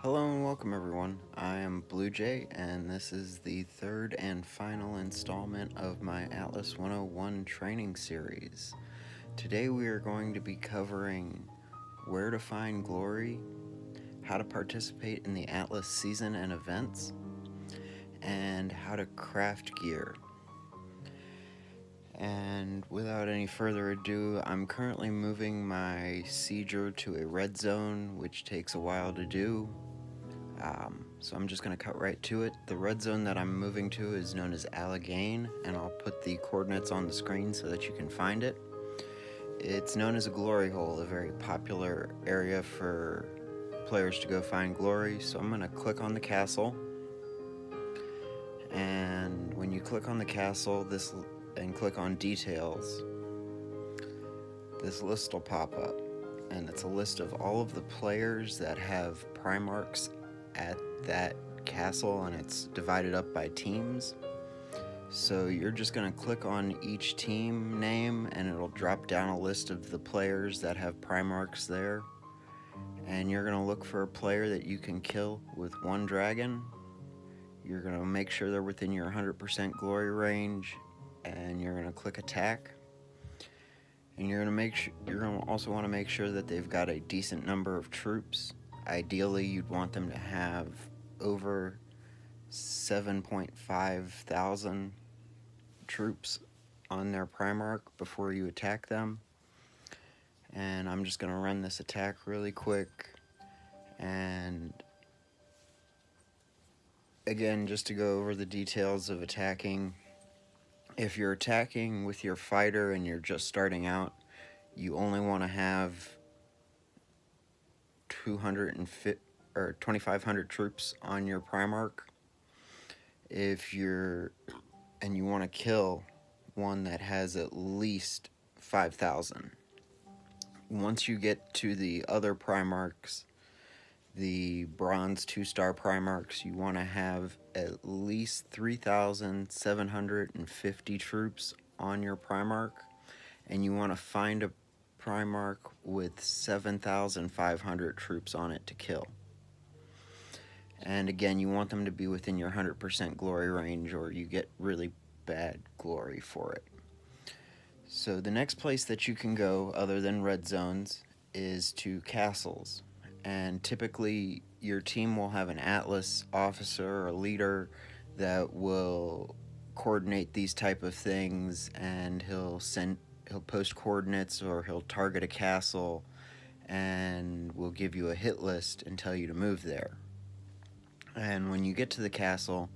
Hello and welcome everyone. I am Blue Jay and this is the third and final installment of my Atlas 101 training series. Today we are going to be covering where to find glory, how to participate in the Atlas season and events, and how to craft gear. And without any further ado, I'm currently moving my Sieger to a red zone, which takes a while to do. So I'm just going to cut right to it. The red zone that I'm moving to is known as Allegheny, and I'll put the coordinates on the screen so that you can find it. It's known as a glory hole, a very popular area for players to go find glory. So I'm going to click on the castle, and when you click on the castle and click on details, this list will pop up, and it's a list of all of the players that have primarchs at that castle, and it's divided up by teams. So you're just going to click on each team name and it'll drop down a list of the players that have primarchs there, and you're going to look for a player that you can kill with one dragon. You're going to make sure they're within your 100% glory range, and you're going to click attack. And you're going to also want to make sure that they've got a decent number of troops. Ideally, you'd want them to have over 7.5 thousand troops on their primarch before you attack them. And I'm just going to run this attack really quick. And again, just to go over the details of attacking, if you're attacking with your fighter and you're just starting out, you only want to have 2,500 troops on your primarch. And you want to kill one that has at least 5,000. Once you get to the other primarchs, the bronze 2-star primarchs, you want to have at least 3,750 troops on your primarch, and you want to find a primarch with 7,500 troops on it to kill. And again, you want them to be within your 100% glory range, or you get really bad glory for it. So the next place that you can go other than red zones is to castles. And typically your team will have an Atlas officer or leader that will coordinate these type of things, and he'll post coordinates, or he'll target a castle and will give you a hit list and tell you to move there. And when you get to the castle,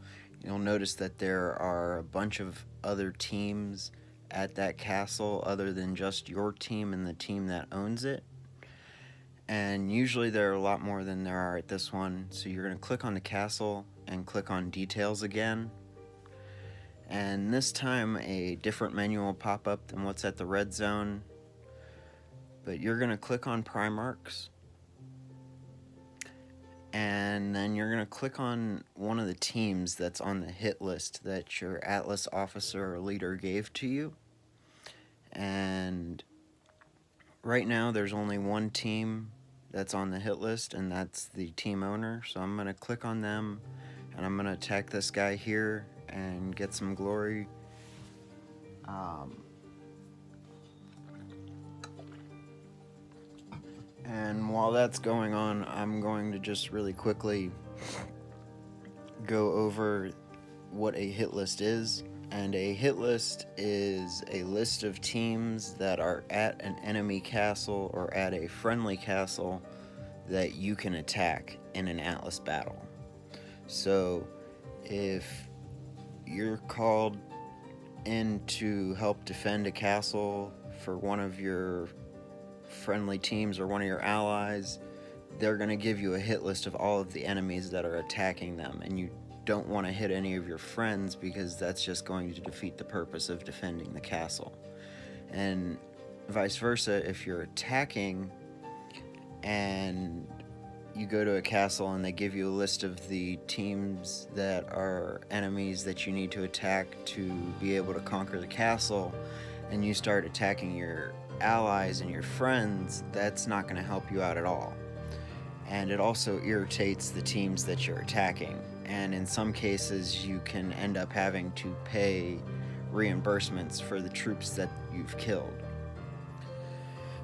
you'll notice that there are a bunch of other teams at that castle other than just your team and the team that owns it. And usually there are a lot more than there are at this one. So you're going to click on the castle and click on details again. And this time a different menu will pop up than what's at the red zone. But you're going to click on primarchs, and then you're going to click on one of the teams that's on the hit list that your Atlas officer or leader gave to you. And right now there's only one team that's on the hit list, and that's the team owner. So I'm going to click on them, and I'm going to attack this guy here and get some glory. And while that's going on, I'm going to just really quickly go over what a hit list is. And a hit list is a list of teams that are at an enemy castle or at a friendly castle that you can attack in an Atlas battle. So if you're called in to help defend a castle for one of your friendly teams or one of your allies, they're going to give you a hit list of all of the enemies that are attacking them, and you don't want to hit any of your friends because that's just going to defeat the purpose of defending the castle. And vice versa, if you're attacking and you go to a castle and they give you a list of the teams that are enemies that you need to attack to be able to conquer the castle, and you start attacking your allies and your friends, that's not going to help you out at all. and it also irritates the teams that you're attacking. And in some cases, you can end up having to pay reimbursements for the troops that you've killed.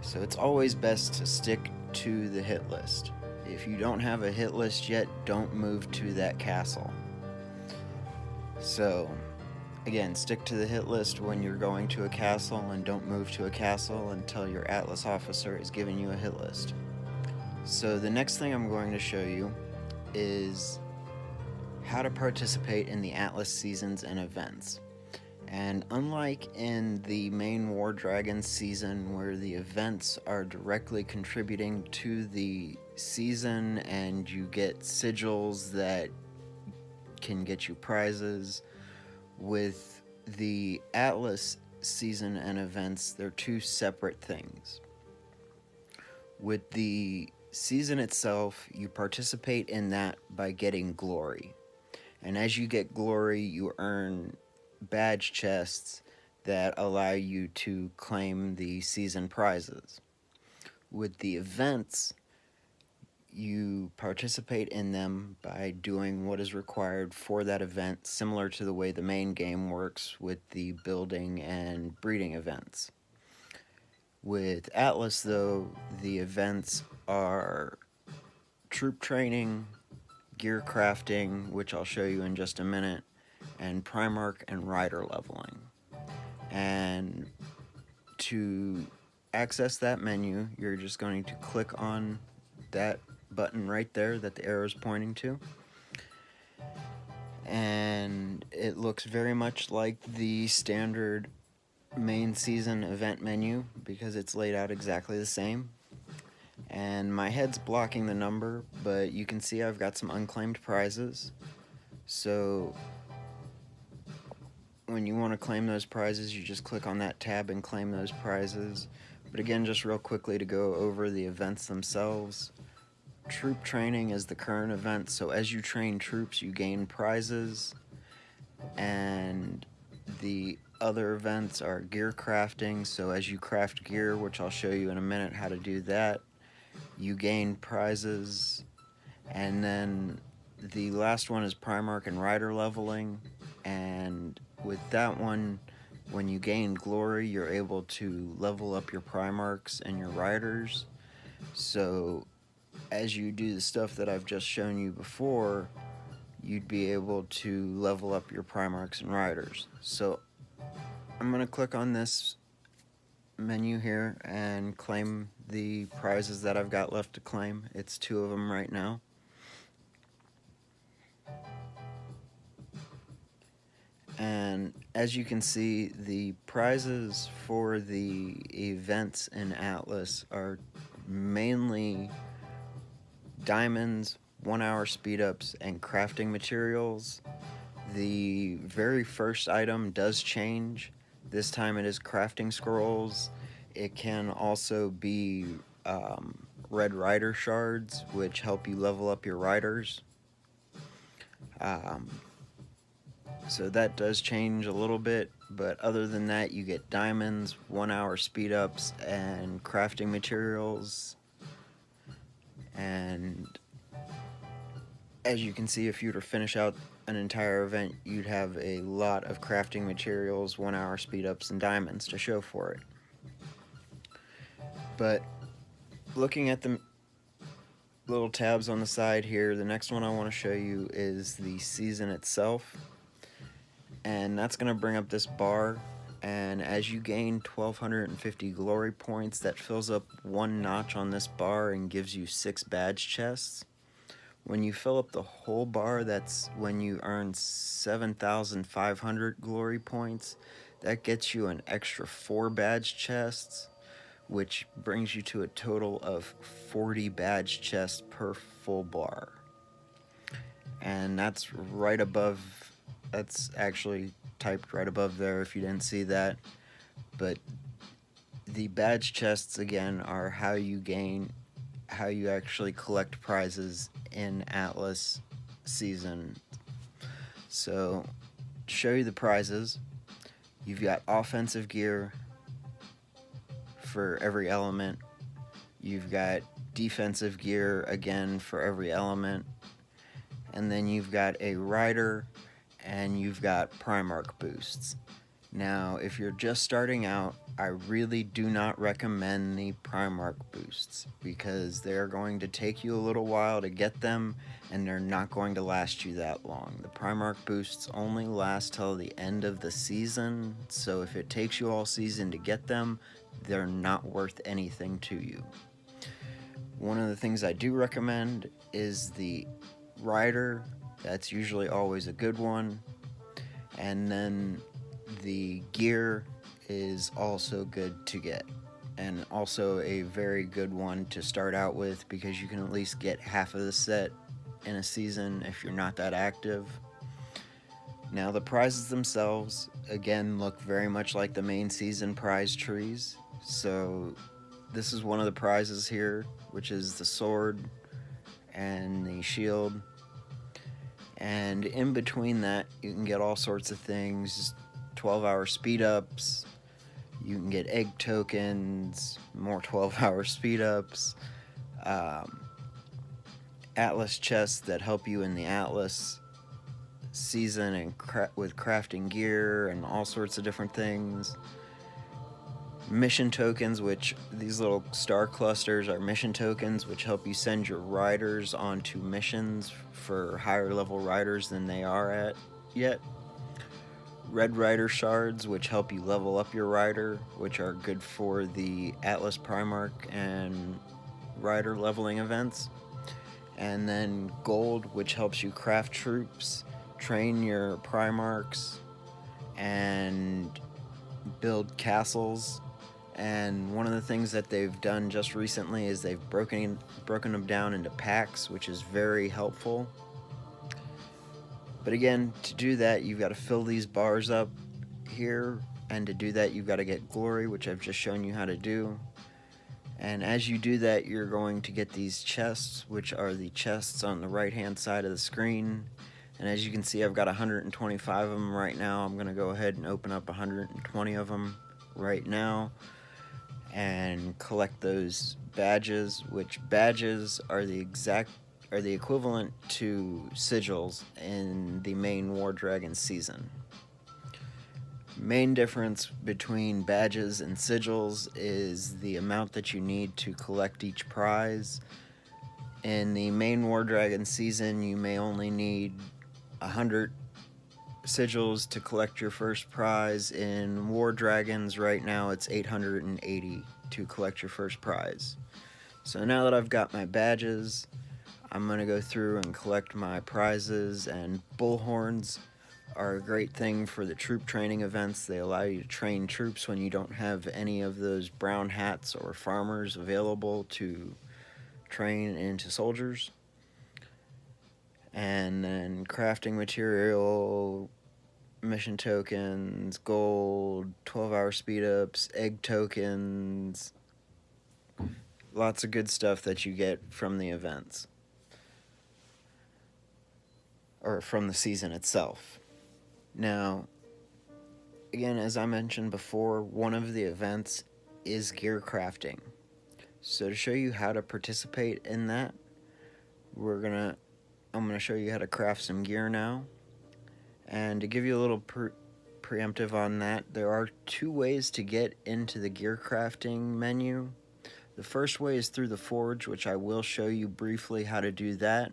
So it's always best to stick to the hit list. If you don't have a hit list yet, don't move to that castle. So, again, stick to the hit list when you're going to a castle, and don't move to a castle until your Atlas officer is giving you a hit list. So the next thing I'm going to show you is how to participate in the Atlas seasons and events. And unlike in the main War Dragon season, where the events are directly contributing to the season and you get sigils that can get you prizes, with the Atlas season and events, they're two separate things. With the season itself, you participate in that by getting glory. And as you get glory, you earn badge chests that allow you to claim the season prizes. With the events, you participate in them by doing what is required for that event, similar to the way the main game works with the building and breeding events. With Atlas, though, the events are troop training, gear crafting, which I'll show you in just a minute, and primarch and rider leveling. And to access that menu, you're just going to click on that button right there that the arrow is pointing to, and it looks very much like the standard main season event menu because it's laid out exactly the same. And my head's blocking the number, but you can see I've got some unclaimed prizes. So when you want to claim those prizes, you just click on that tab and claim those prizes. But again, just real quickly to go over the events themselves. Troop training is the current event, so as you train troops, you gain prizes. And the other events are gear crafting, so as you craft gear, which I'll show you in a minute how to do that, you gain prizes. And then the last one is primarch and rider leveling, and with that one, when you gain glory, you're able to level up your primarchs and your riders. So as you do the stuff that I've just shown you before, you'd be able to level up your primarchs and riders. So I'm going to click on this menu here and claim the prizes that I've got left to claim. It's 2 of them right now. And as you can see, the prizes for the events in Atlas are mainly diamonds, 1-hour speed-ups, and crafting materials. The very first item does change. This time it is crafting scrolls. It can also be red rider shards, which help you level up your riders. So that does change a little bit, but other than that, you get diamonds, 1-hour speed-ups, and crafting materials. And as you can see, if you were to finish out an entire event, you'd have a lot of crafting materials, 1-hour speed-ups, and diamonds to show for it. But looking at the little tabs on the side here, the next one I want to show you is the season itself. And that's going to bring up this bar, and as you gain 1250 glory points, that fills up 1 notch on this bar and gives you 6 badge chests. When you fill up the whole bar, that's when you earn 7,500 glory points. That gets you an extra 4 badge chests, which brings you to a total of 40 badge chests per full bar. And that's right above, that's actually typed right above there if you didn't see that. But the badge chests, again, are how you actually collect prizes in Atlas season. So, to show you the prizes, you've got offensive gear for every element. You've got defensive gear again for every element. And then you've got a rider, and you've got primarch boosts. Now, if you're just starting out, I really do not recommend the primarch boosts because they're going to take you a little while to get them, and they're not going to last you that long. The primarch boosts only last till the end of the season, so if it takes you all season to get them, they're not worth anything to you. One of the things I do recommend is the rider. That's usually always a good one. And then the gear is also good to get, and also a very good one to start out with because you can at least get half of the set in a season if you're not that active. Now, the prizes themselves, again, look very much like the main season prize trees. So this is one of the prizes here, which is the sword and the shield. And in between that, you can get all sorts of things, 12-hour speed ups, you can get egg tokens, more 12-hour speed ups, Atlas chests that help you in the Atlas season and with crafting gear and all sorts of different things. Mission tokens, which these little star clusters are mission tokens, which help you send your riders onto missions for higher level riders than they are at yet. Red rider shards, which help you level up your rider, which are good for the Atlas Primarch and rider leveling events. And then gold, which helps you craft troops, train your Primarchs, and build castles. And one of the things that they've done just recently is they've broken them down into packs, which is very helpful. But again, to do that, you've got to fill these bars up here, and to do that, you've got to get glory, which I've just shown you how to do. And as you do that, you're going to get these chests, which are the chests on the right-hand side of the screen. And as you can see, I've got 125 of them right now. I'm going to go ahead and open up 120 of them right now and collect those badges, which badges are the equivalent to sigils in the main War Dragon season. Main difference between badges and sigils is the amount that you need to collect each prize. In the main War Dragon season, you may only need 100 sigils to collect your first prize. In War Dragons right now, it's 880 to collect your first prize. So now that I've got my badges, I'm going to go through and collect my prizes. And bullhorns are a great thing for the troop training events. They allow you to train troops when you don't have any of those brown hats or farmers available to train into soldiers. And then crafting material, mission tokens, gold, 12-hour speed ups, egg tokens, lots of good stuff that you get from the events, or from the season itself. Now, again, as I mentioned before, one of the events is gear crafting. So to show you how to participate in that, I'm gonna show you how to craft some gear now. And to give you a little preemptive on that, there are two ways to get into the gear crafting menu. The first way is through the forge, which I will show you briefly how to do that.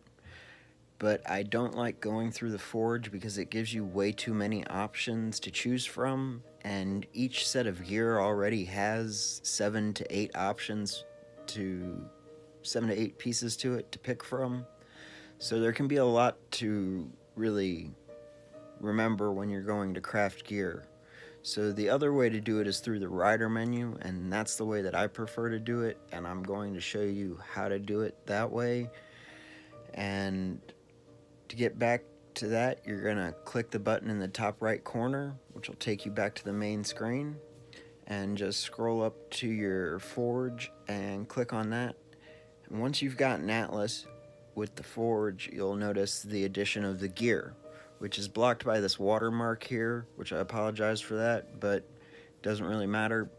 But I don't like going through the forge because it gives you way too many options to choose from, and each set of gear already has 7 to 8 pieces to it to pick from. So there can be a lot to really remember when you're going to craft gear. So the other way to do it is through the rider menu, and that's the way that I prefer to do it, and I'm going to show you how to do it that way. And to get back to that, you're going to click the button in the top right corner, which will take you back to the main screen, and just scroll up to your forge and click on that. And once you've got an Atlas with the forge, you'll notice the addition of the gear, which is blocked by this watermark here, which I apologize for that, but it doesn't really matter.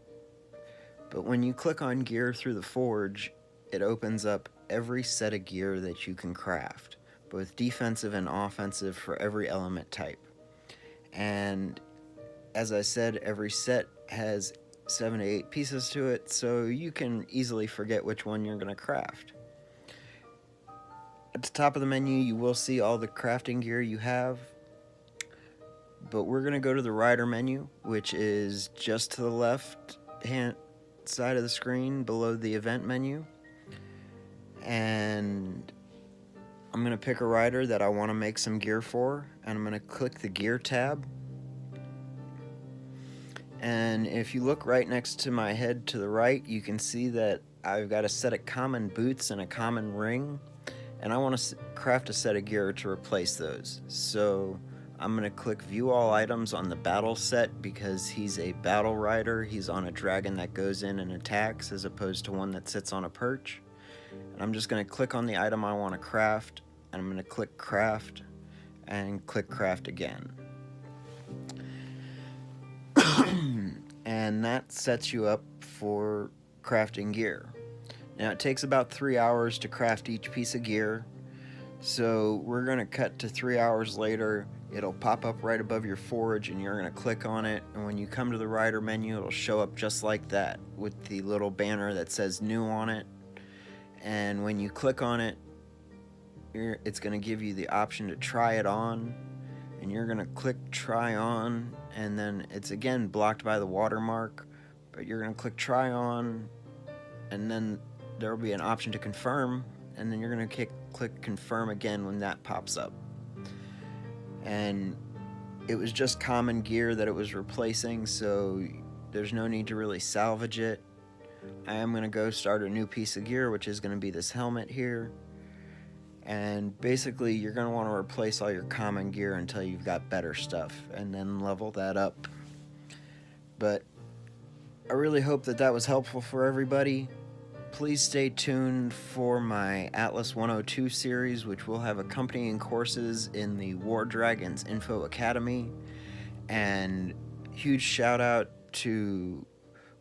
But when you click on gear through the forge, it opens up every set of gear that you can craft, both defensive and offensive for every element type. And as I said, every set has 7 to 8 pieces to it, so you can easily forget which one you're going to craft. At the top of the menu, you will see all the crafting gear you have, but we're going to go to the rider menu, which is just to the left hand side of the screen below the event menu. And I'm going to pick a rider that I want to make some gear for, and I'm going to click the gear tab. And if you look right next to my head to the right, you can see that I've got a set of common boots and a common ring, and I want to craft a set of gear to replace those. So I'm going to click view all items on the battle set because he's a battle rider. He's on a dragon that goes in and attacks as opposed to one that sits on a perch. And I'm just going to click on the item I want to craft, and I'm going to click craft and click craft again. And that sets you up for crafting gear. Now it takes about 3 hours to craft each piece of gear, so we're going to cut to 3 hours later. It'll pop up right above your forge and you're going to click on it, and when you come to the rider menu it'll show up just like that with the little banner that says new on it. And when you click on it, it's going to give you the option to try it on, and you're going to click try on, and then it's again blocked by the watermark, but you're going to click try on, and then there will be an option to confirm, and then you're going to click confirm again when that pops up. And it was just common gear that it was replacing, so there's no need to really salvage it. I am going to go start a new piece of gear, which is going to be this helmet here. And basically you're going to want to replace all your common gear until you've got better stuff, and then level that up. But I really hope that that was helpful for everybody. Please stay tuned for my Atlas 102 series, which will have accompanying courses in the War Dragons Info Academy. And huge shout out to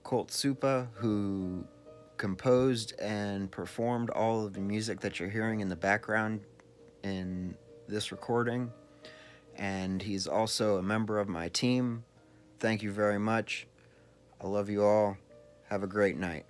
Colt Supa, who composed and performed all of the music that you're hearing in the background in this recording. And he's also a member of my team. Thank you very much. I love you all. Have a great night.